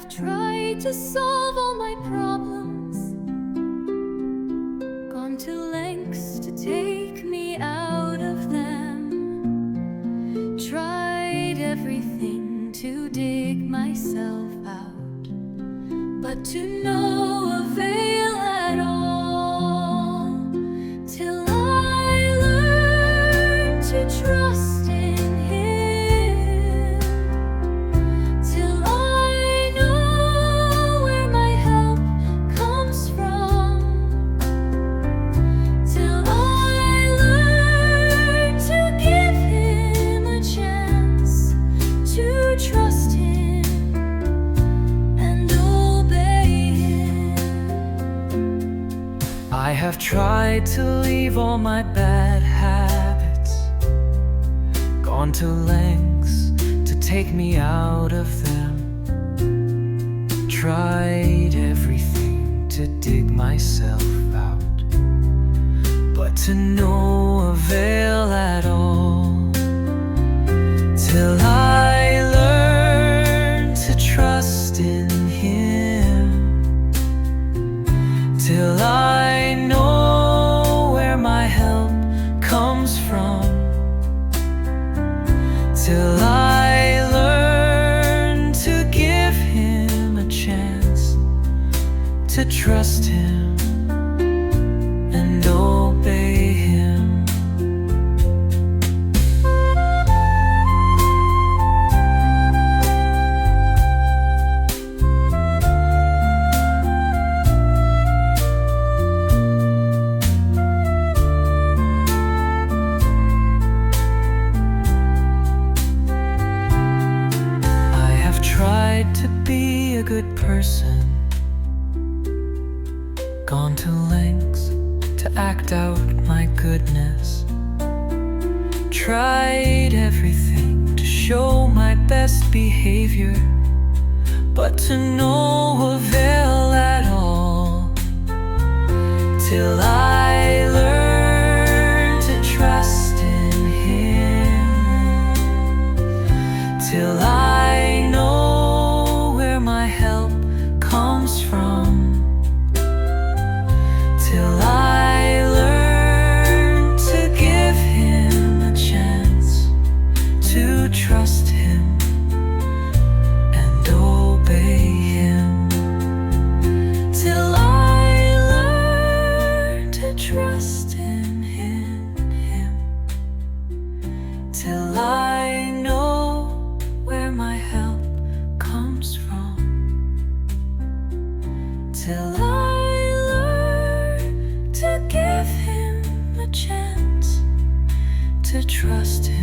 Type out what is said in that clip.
tried to solve all my problems, gone to lengths to take me out of them, tried everything to dig myself out, but to no avail at all, till I learned to trust in Him, till I know where my help comes from, till I learn to give Him a chance to trust Him and obey Him. I have tried to leave all my bad habits, gone to lengths to take me out of them, tried everything to dig myself out, but to no avail at all, till I learned to trust in Him, till I know where my help comes from, till I learn to give Him a chance to trust Him and obey Him. Tried to be a good person, gone to lengths to act out my goodness, tried everything to show my best behavior, but to no avail at all, till I learned to trust in Him, till I know my help comes from, till I learn to give Him a chance to trust Him and obey Him, till I learn to trust in Him, till I know where my help comes from, till I learn to give Him a chance to trust Him.